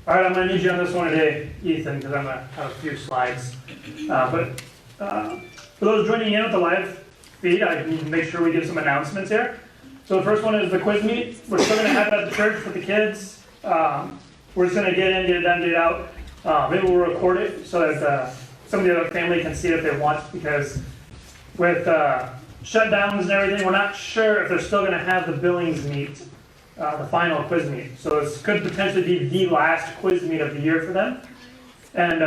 All right, I'm going to need you on this one today, Ethan, because I'm going to have a few slides. For those joining in with the live feed, I need to make sure we give some announcements here. So the first one is the quiz meet. We're still going to have it at the church with the kids. We're just going to get in, get it done, get it out. Maybe we'll record it so that some of the other family can see it if they want, because with shutdowns and everything, we're not sure if they're still going to have the Billings meet, the final quiz meet. So this could potentially be the last quiz meet of the year for them. And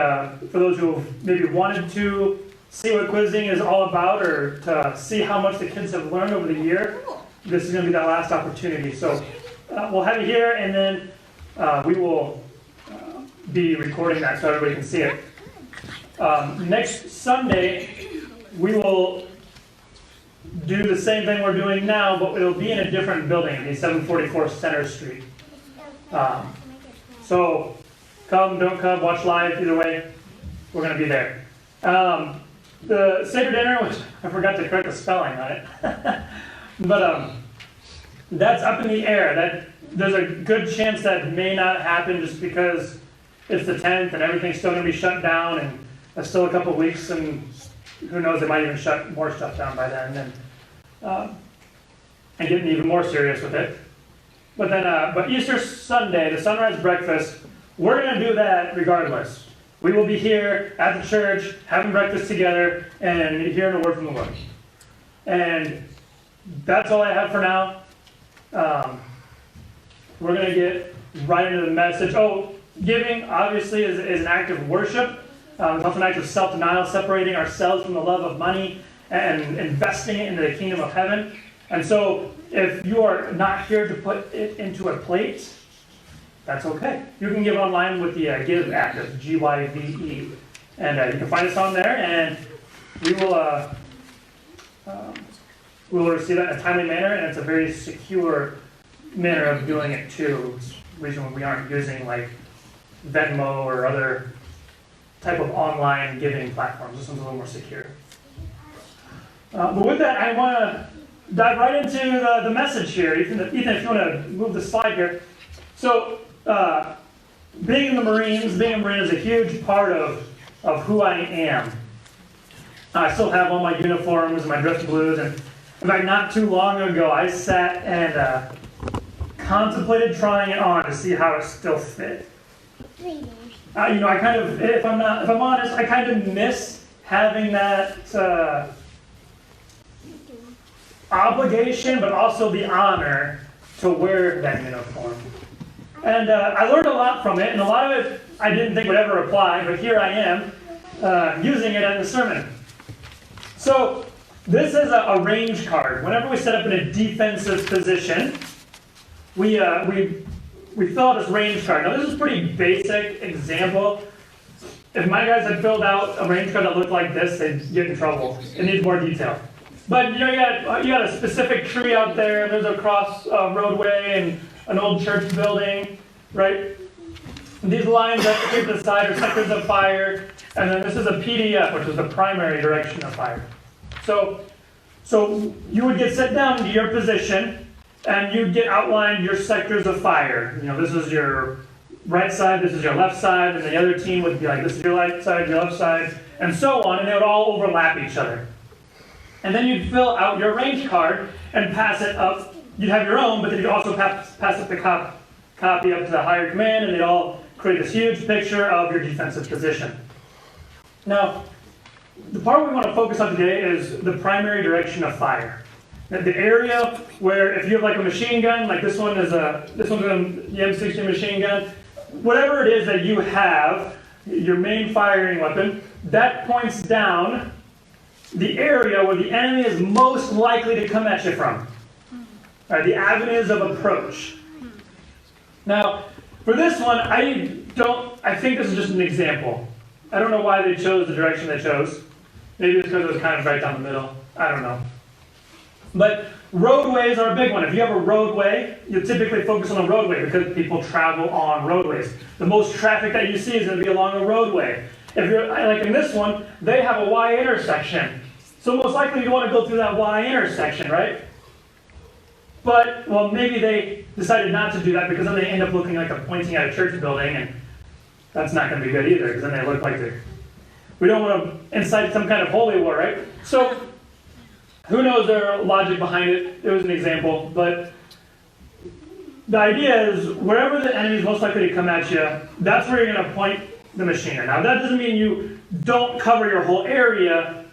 for those who maybe wanted to see what quizzing is all about, or to see how much the kids have learned over the year, this is going to be that last opportunity. So we'll have it here, and then we will be recording that so everybody can see it. Next Sunday, we will do the same thing we're doing now, but it'll be in a different building, the 744 Center Street. So come, don't come, watch live, either way, we're going to be there. The Seder dinner, which I forgot to correct the spelling on it, but that's up in the air. There's a good chance that may not happen just because it's the 10th and everything's still going to be shut down, and that's still a couple of weeks, and who knows, they might even shut more stuff down by then, and getting even more serious with it. But Easter Sunday, the sunrise breakfast, we're going to do that regardless. We will be here at the church, having breakfast together, and hearing a word from the Lord. And that's all I have for now. We're going to get right into the message. Giving, obviously, is an act of worship. It's also an act of self-denial, separating ourselves from the love of money and investing it into the kingdom of heaven. And so, if you are not here to put it into a plate, that's okay. You can give online with the Give app, that's GYVE. And you can find us on there, and we will receive that in a timely manner, and it's a very secure manner of doing it too. It's the reason we aren't using like Venmo or other type of online giving platforms. This one's a little more secure. But with that, I want to dive right into the message here. Ethan, if you want to move the slide here. So, being in the Marines, being a Marine is a huge part of who I am. I still have all my uniforms and my dress blues, and in fact, not too long ago, I sat and contemplated trying it on to see how it still fit. I kind of, if I'm honest, I kind of miss having that obligation, but also the honor to wear that uniform. And I learned a lot from it, and a lot of it I didn't think would ever apply, but here I am using it in the sermon. So this is a range card. Whenever we set up in a defensive position, we fill out this range card. Now this is a pretty basic example. If my guys had filled out a range card that looked like this, they'd get in trouble. It needs more detail. But you got a specific tree out there. There's a cross roadway and an old church building, right? These lines that to the side are sectors of fire, and then this is a PDF, which is the primary direction of fire. So you would get set down into your position, and you'd get outlined your sectors of fire. This is your right side, this is your left side, and the other team would be like, this is your right side, your left side, and so on, and they would all overlap each other. And then you'd fill out your range card and pass it up. You'd have your own, but then you'd also pass up the copy up to the higher command, and they'd all create this huge picture of your defensive position. Now, the part we want to focus on today is the primary direction of fire. The area where, if you have like a machine gun, like this one's the M60 machine gun, whatever it is that you have, your main firing weapon, that points down the area where the enemy is most likely to come at you from. All right, the avenues of approach. Now, for this one, I think this is just an example. I don't know why they chose the direction they chose. Maybe it's because it was kind of right down the middle. I don't know. But roadways are a big one. If you have a roadway, you typically focus on a roadway because people travel on roadways. The most traffic that you see is going to be along a roadway. If you're like in this one, they have a Y intersection. So most likely you want to go through that Y intersection, right? But, well, maybe they decided not to do that because then they end up looking like they're pointing at a church building, and That's not going to be good either, because then they look like they're... We don't want to incite some kind of holy war, right? So, who knows their logic behind it? It was an example, but the idea is wherever the enemy is most likely to come at you, that's where you're going to point the machine gun. Now, that doesn't mean you don't cover your whole area,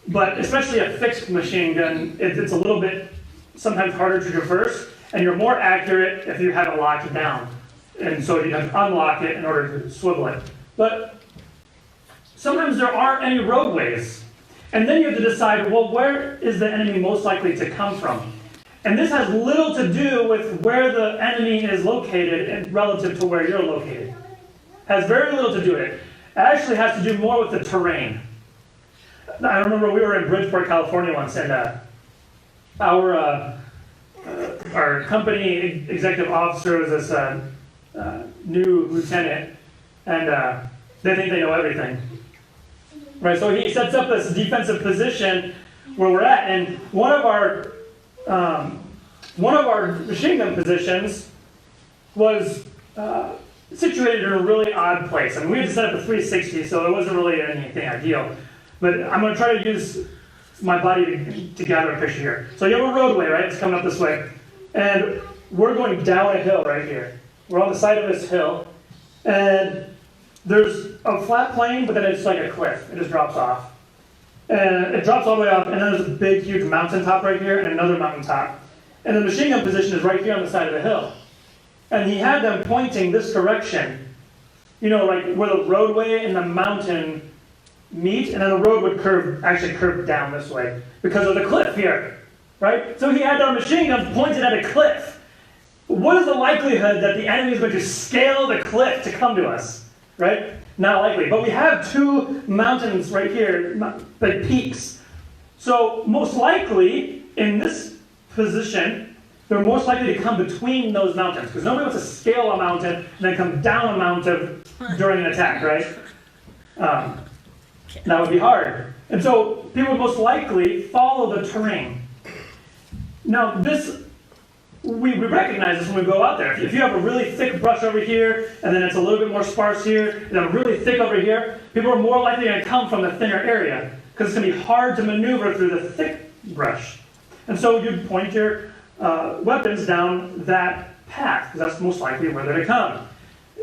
but especially a fixed machine gun, it's a little bit sometimes harder to traverse, and you're more accurate if you have it locked down. And so you have to unlock it in order to swivel it. But sometimes there aren't any roadways. And then you have to decide, well, where is the enemy most likely to come from? And this has little to do with where the enemy is located and relative to where you're located. Has very little to do with it. It actually has to do more with the terrain. I remember we were in Bridgeport, California once, and our company executive officer was this new lieutenant, and they think they know everything. Right, so he sets up this defensive position where we're at, and one of our machine gun positions was situated in a really odd place. I mean, we had to set up a 360, so it wasn't really anything ideal. But I'm going to try to use my body to gather a picture here. So you have a roadway, right? It's coming up this way. And we're going down a hill right here. We're on the side of this hill. And there's a flat plane, but then it's like a cliff. It just drops off. And it drops all the way off, and then there's a big, huge mountaintop right here and another mountaintop. And the machine gun position is right here on the side of the hill. And he had them pointing this direction, you know, like where the roadway and the mountain meet, and then the road would actually curve down this way because of the cliff here, right? So he had our machine guns pointed at a cliff. What is the likelihood that the enemy is going to scale the cliff to come to us, right? Not likely. But we have two mountains right here, like peaks. So most likely, in this position, they're most likely to come between those mountains, because nobody wants to scale a mountain and then come down a mountain during an attack, right? That would be hard. And so people would most likely follow the terrain. Now this, we recognize this when we go out there. If you have a really thick brush over here, and then it's a little bit more sparse here, and then really thick over here, people are more likely going to come from the thinner area, because it's going to be hard to maneuver through the thick brush. And so you'd point your weapons down that path, because that's most likely where they're going to come.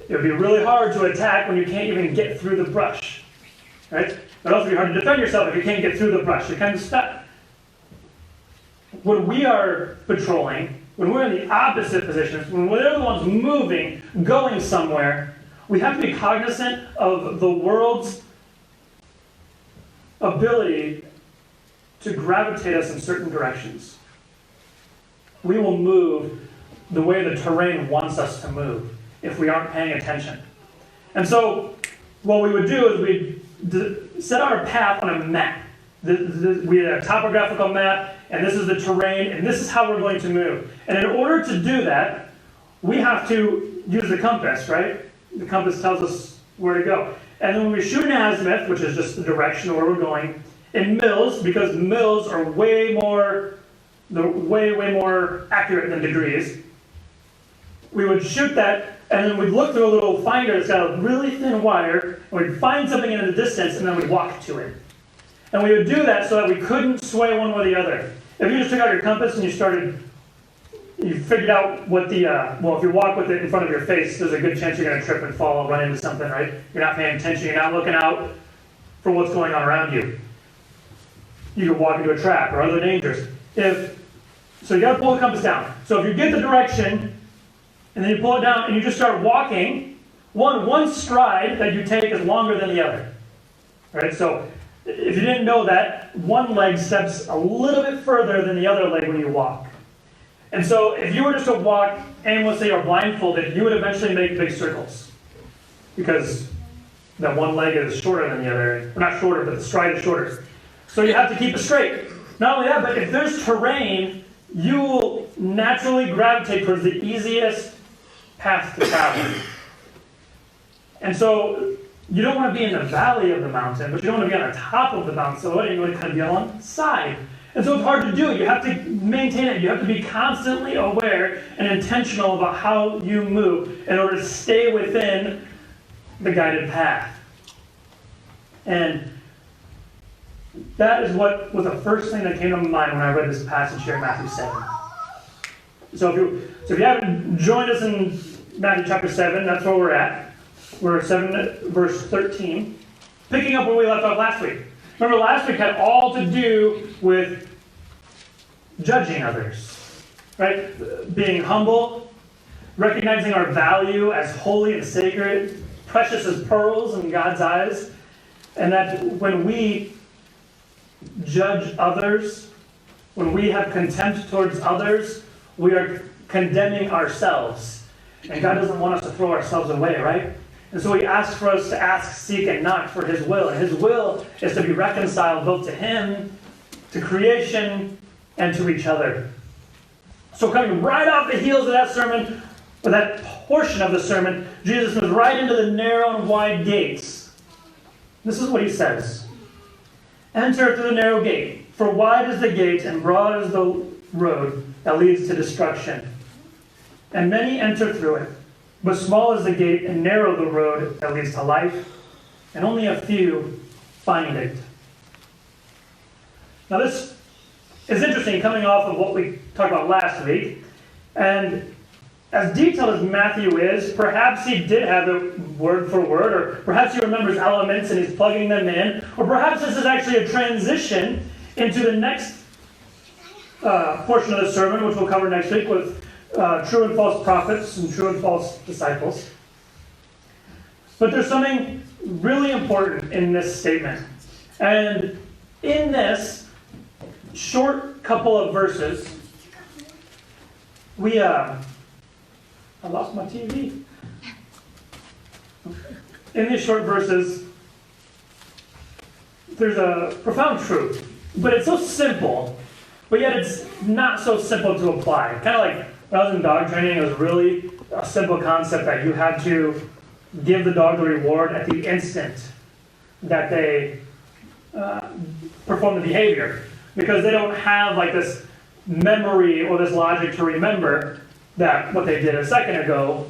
It would be really hard to attack when you can't even get through the brush. Right? It would also be hard to defend yourself if you can't get through the brush. You're kind of stuck. When we are patrolling, when we're in the opposite positions, when we're the ones moving, going somewhere, we have to be cognizant of the world's ability to gravitate us in certain directions. We will move the way the terrain wants us to move if we aren't paying attention. And so what we would do is we'd set our path on a map. We had a topographical map, and this is the terrain, and this is how we're going to move. And in order to do that, we have to use the compass, right? The compass tells us where to go. And then when we shoot an azimuth, which is just the direction where we're going, in mils, because mils are way more accurate than degrees, we would shoot that, and then we'd look through a little finder that's got a really thin wire, and we'd find something in the distance, and then we'd walk to it. And we would do that so that we couldn't sway one way or the other. If you just took out your compass and you figured out what the, well, if you walk with it in front of your face, there's a good chance you're going to trip and fall and run into something, right? You're not paying attention, you're not looking out for what's going on around you. You could walk into a trap or other dangers. So you got to pull the compass down. So if you get the direction, and then you pull it down, and you just start walking, one stride that you take is longer than the other. Right? So if you didn't know that, one leg steps a little bit further than the other leg when you walk. And so if you were just to walk aimlessly or blindfolded, you would eventually make big circles. Because that one leg is shorter than the other. Or not shorter, but the stride is shorter. So you have to keep it straight. Not only that, but if there's terrain, you will naturally gravitate towards the easiest path to travel. And so you don't want to be in the valley of the mountain, but you don't want to be on the top of the mountain. So you want to kind of be on the side. And so it's hard to do. You have to maintain it. You have to be constantly aware and intentional about how you move in order to stay within the guided path. And that is what was the first thing that came to my mind when I read this passage here in Matthew 7. So if you haven't joined us in Matthew chapter 7, that's where we're at. We're 7 verse 13. Picking up where we left off last week. Remember, last week had all to do with judging others, right? Being humble, recognizing our value as holy and sacred, precious as pearls in God's eyes, and that when we judge others, when we have contempt towards others, we are condemning ourselves. And God doesn't want us to throw ourselves away, right? And so he asks for us to ask, seek, and knock for his will. And his will is to be reconciled both to him, to creation, and to each other. So coming right off the heels of that sermon, or that portion of the sermon, Jesus moves right into the narrow and wide gates. This is what he says. Enter through the narrow gate, for wide is the gate and broad is the road that leads to destruction. And many enter through it. But small is the gate and narrow the road that leads to life, and only a few find it. Now this is interesting, coming off of what we talked about last week. And as detailed as Matthew is, perhaps he did have it word for word, or perhaps he remembers elements and he's plugging them in, or perhaps this is actually a transition into the next portion of the sermon, which we'll cover next week, with true and false prophets and true and false disciples. But there's something really important in this statement. And in this short couple of verses, I lost my TV. In these short verses, there's a profound truth. But it's so simple, but yet it's not so simple to apply. Kind of like when I was in dog training, it was really a simple concept that you had to give the dog the reward at the instant that they perform the behavior. Because they don't have like this memory or this logic to remember that what they did a second ago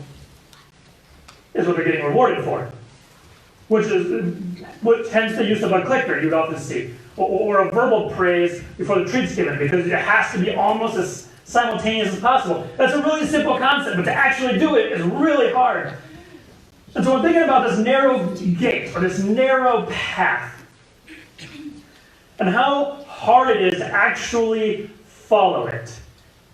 is what they're getting rewarded for. Which hence the use of a clicker you'd often see. Or a verbal praise before the treat's given, because it has to be almost as simultaneous as possible. That's a really simple concept, but to actually do it is really hard. And so I'm thinking about this narrow gate, or this narrow path, and how hard it is to actually follow it.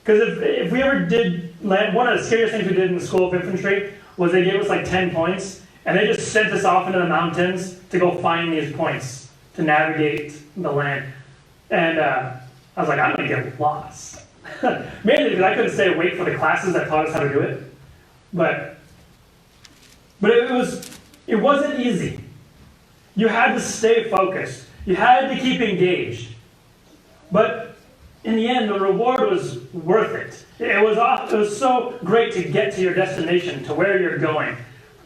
Because if we ever did land, one of the scariest things we did in the School of Infantry was they gave us like 10 points, and they just sent us off into the mountains to go find these points, to navigate the land. And I was like, I'm going to get lost. Mainly because I couldn't stay awake for the classes that taught us how to do it. But it wasn't easy. You had to stay focused. You had to keep engaged. But in the end, the reward was worth it. It was so great to get to your destination, to where you're going.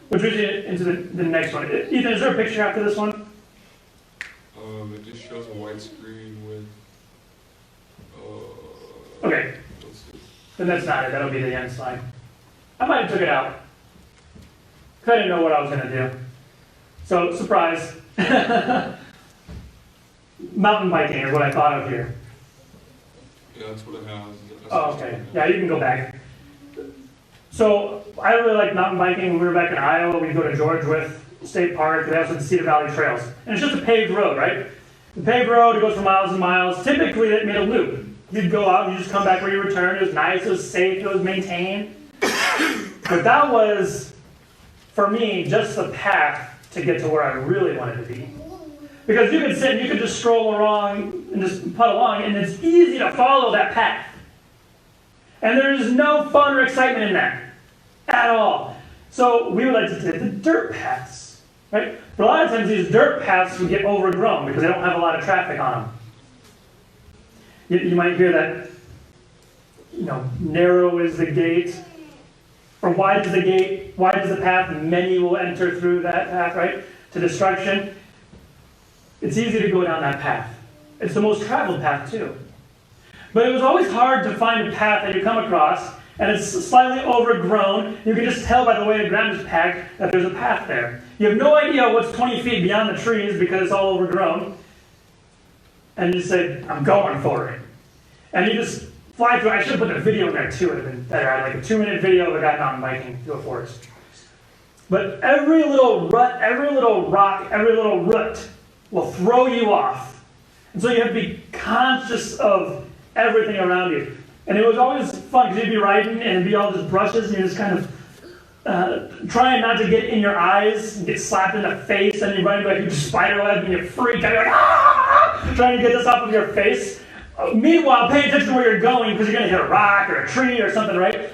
Which brings you into the next one. Ethan, is there a picture after this one? It just shows a white screen with... Okay. Then that's not it. That'll be the end slide. I might have took it out. Because I didn't know what I was going to do. So, surprise. Mountain biking is what I thought of here. Yeah, that's what it has. Oh, okay. Yeah, you can go back. So, I really like mountain biking. When we were back in Iowa, we'd go to George with State Park. They also had the Cedar Valley Trails. And it's just a paved road, right? The paved road, it goes for miles and miles. Typically, it made a loop. You'd go out and you just come back where you returned. It was nice, it was safe, it was maintained. But that was, for me, just the path to get to where I really wanted to be. Because you could sit and you could just stroll along and just putt along, and it's easy to follow that path. And there's no fun or excitement in that at all. So we would like to take the dirt paths, right? But a lot of times these dirt paths would get overgrown because they don't have a lot of traffic on them. You might hear that, narrow is the gate, or wide is the gate, wide is the path, and many will enter through that path, right, to destruction. It's easy to go down that path. It's the most traveled path, too. But it was always hard to find a path that you come across, And it's slightly overgrown. You can just tell by the way the ground is packed that there's a path there. You have no idea what's 20 feet beyond the trees because it's all overgrown. And you say, I'm going for it. And you just fly through. I should have put a video in there too. It would have been better. I had like a 2-minute video of a guy mountain biking through a forest. But every little rut, every little rock, every little root will throw you off. And so you have to be conscious of everything around you. And it was always fun because you'd be riding and it'd be all just brushes and you're just kind of trying not to get in your eyes and get slapped in the face, and you're running like you spider web and you freak out, you're like, ah! Trying to get this off of your face. Meanwhile, pay attention to where you're going because you're going to hit a rock or a tree or something, right?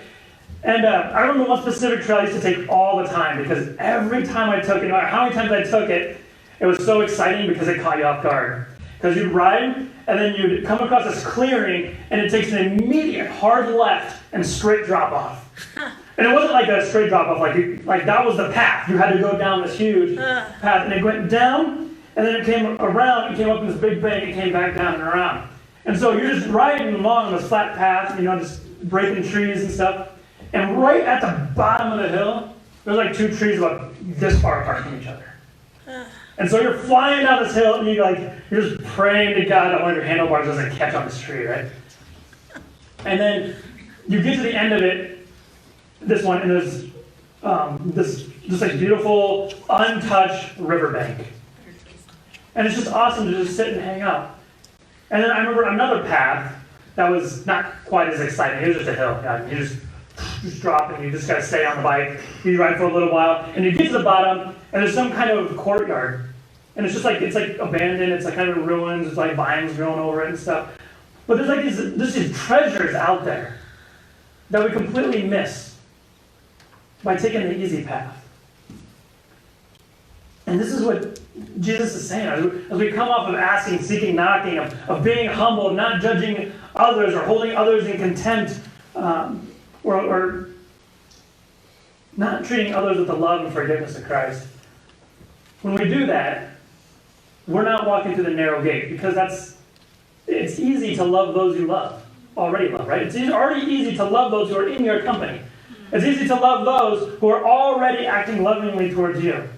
And I remember one specific trail I used to take all the time because every time I took it, no matter how many times I took it, it was so exciting because it caught you off guard. Because you'd ride and then you'd come across this clearing and it takes an immediate hard left and straight drop off. And it wasn't like a straight drop off, like that was the path. You had to go down this huge path, and it went down and then it came around, it came up in this big bank, it came back down and around. And so you're just riding along this flat path, just breaking trees and stuff. And right at the bottom of the hill, there's like 2 trees about this far apart from each other. And so you're flying down this hill, and you're just praying to God that one of your handlebars doesn't catch on this tree, right? And then you get to the end of it, this one, and there's this like beautiful, untouched riverbank. And it's just awesome to just sit and hang out. And then I remember another path that was not quite as exciting. It was just a hill. You just drop and you just gotta stay on the bike. You ride for a little while, and you get to the bottom, and there's some kind of courtyard. And it's like abandoned, it's like kind of ruins, it's like vines growing over it and stuff. But there's like these treasures out there that we completely miss by taking the easy path. And this is what Jesus is saying. As we come off of asking, seeking, knocking, of being humble, of not judging others or holding others in contempt, or not treating others with the love and forgiveness of Christ. When we do that, we're not walking through the narrow gate, because it's easy to love those you already love, right? It's already easy to love those who are in your company. It's easy to love those who are already acting lovingly towards you.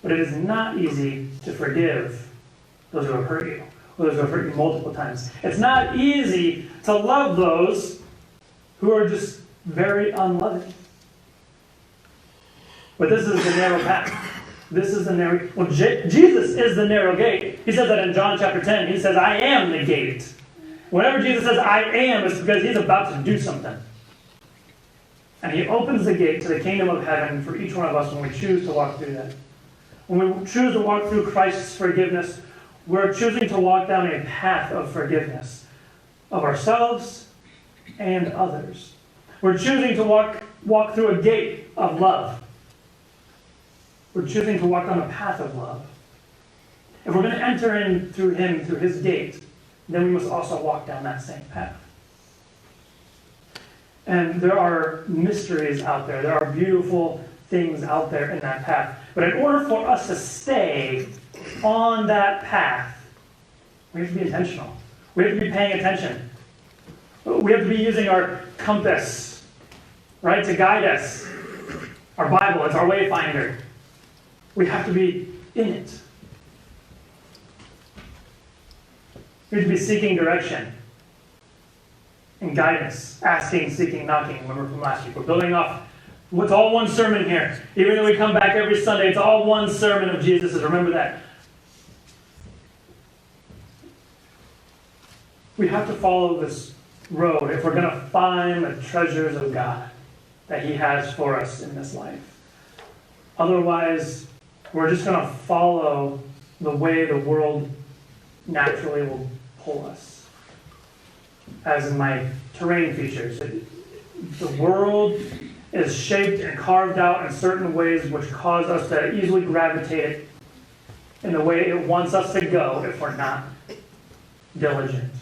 But it is not easy to forgive those who have hurt you, or those who have hurt you multiple times. It's not easy to love those who are just very unloving. But this is the narrow path. This is the narrow. Well, Jesus is the narrow gate. He says that in John chapter 10. He says, I am the gate. Whenever Jesus says, I am, it's because he's about to do something. And he opens the gate to the kingdom of heaven for each one of us when we choose to walk through that. When we choose to walk through Christ's forgiveness, we're choosing to walk down a path of forgiveness of ourselves and others. We're choosing to walk through a gate of love. We're choosing to walk down a path of love. If we're going to enter in through him, through his gate, then we must also walk down that same path. And there are mysteries out there. There are beautiful things out there in that path. But in order for us to stay on that path, we have to be intentional. We have to be paying attention. We have to be using our compass, right, to guide us. Our Bible, it's our wayfinder. We have to be in it. We have to be seeking direction and guidance, asking, seeking, knocking. Remember from last week, we're building off what's all one sermon here. Even though we come back every Sunday, it's all one sermon of Jesus'. Remember that. We have to follow this road if we're going to find the treasures of God that he has for us in this life. Otherwise, we're just going to follow the way the world naturally will pull us. As in my terrain features, the world is shaped and carved out in certain ways which cause us to easily gravitate in the way it wants us to go if we're not diligent.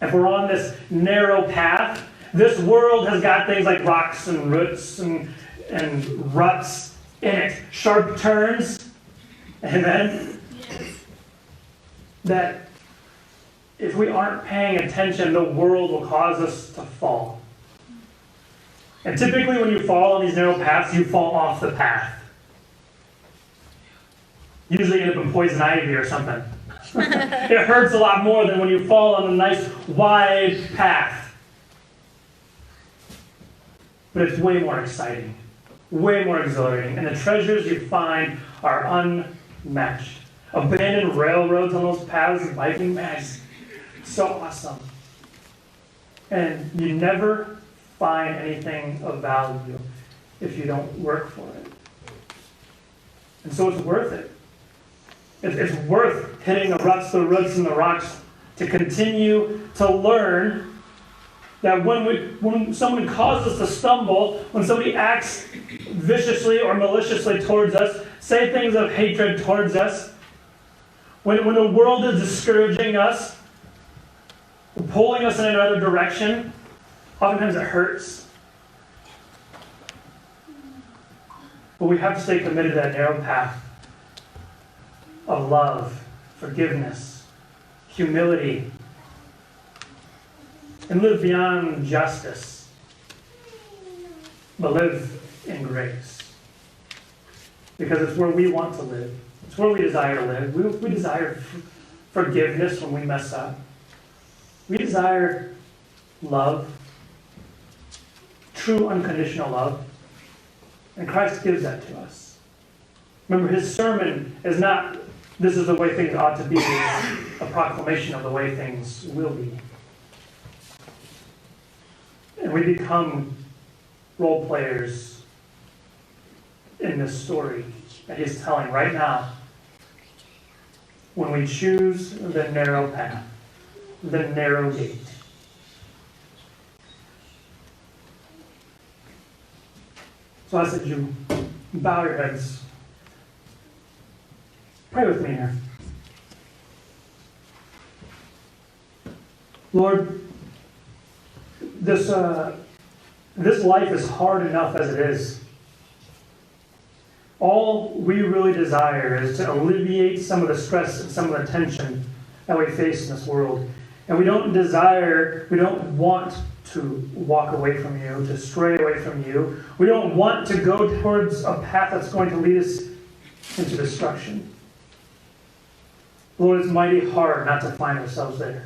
If we're on this narrow path, this world has got things like rocks and roots and ruts in it, sharp turns, amen, that if we aren't paying attention, the world will cause us to fall. And typically when you fall on these narrow paths, you fall off the path. Usually end up in poison ivy or something. It hurts a lot more than when you fall on a nice wide path. But it's way more exciting, way more exhilarating, and the treasures you find are unmatched. Abandoned railroads on those paths, biking bags, so awesome. And you never find anything of value if you don't work for it. And so it's worth it. It's worth hitting the ruts, the roots, and the rocks to continue to learn that when someone causes us to stumble, when somebody acts viciously or maliciously towards us, say things of hatred towards us, when the world is discouraging us, pulling us in another direction, oftentimes it hurts. But we have to stay committed to that narrow path of love, forgiveness, humility, and live beyond justice, but live in grace. Because it's where we want to live. It's where we desire to live. We desire forgiveness when we mess up. We desire love, true unconditional love, and Christ gives that to us. Remember, his sermon is not, this is the way things ought to be, a proclamation of the way things will be. And we become role players in this story that he's telling right now when we choose the narrow path, the narrow gate. So I said, you bow your heads. Pray with me here. Lord, this life is hard enough as it is. All we really desire is to alleviate some of the stress and some of the tension that we face in this world. And we don't want to walk away from you, to stray away from you. We don't want to go towards a path that's going to lead us into destruction. Lord, it's mighty hard not to find ourselves there.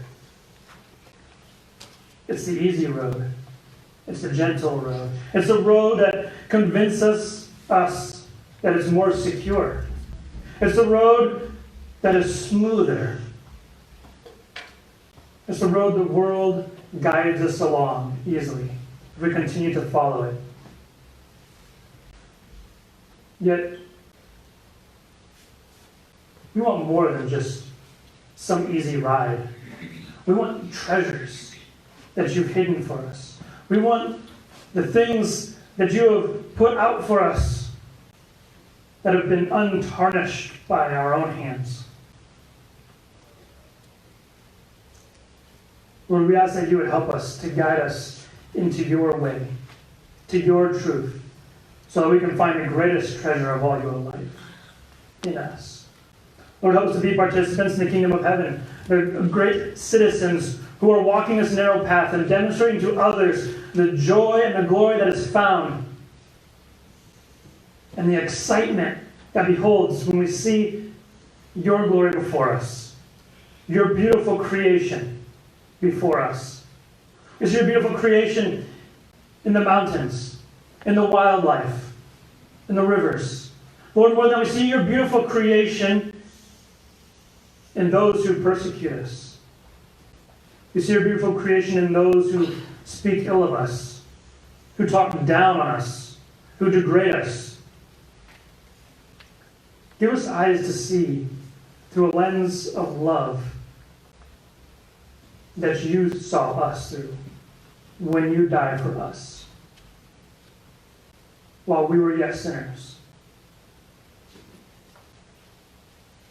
It's the easy road. It's the gentle road. It's the road that convinces us that it's more secure. It's the road that is smoother. It's the road the world guides us along easily if we continue to follow it. Yet, we want more than just some easy ride. We want treasures that you've hidden for us. We want the things that you have put out for us that have been untarnished by our own hands. Lord, we ask that you would help us to guide us into your way, to your truth, so that we can find the greatest treasure of all your life in us. Lord, help us to be participants in the kingdom of heaven, the great citizens who are walking this narrow path and demonstrating to others the joy and the glory that is found and the excitement that beholds when we see your glory before us, your beautiful creation before us. We see your beautiful creation in the mountains, in the wildlife, in the rivers. Lord, more than we see your beautiful creation in those who persecute us. We see your beautiful creation in those who speak ill of us, who talk down on us, who degrade us. Give us eyes to see through a lens of love that you saw us through when you died for us while we were yet sinners.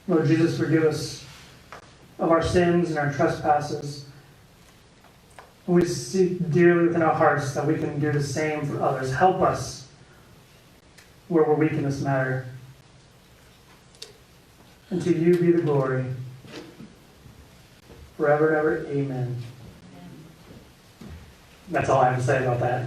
Lord Jesus, forgive us of our sins and our trespasses. And we seek dearly within our hearts that we can do the same for others. Help us where we're weak in this matter. And to you be the glory. forever and ever. Amen. That's all I have to say about that.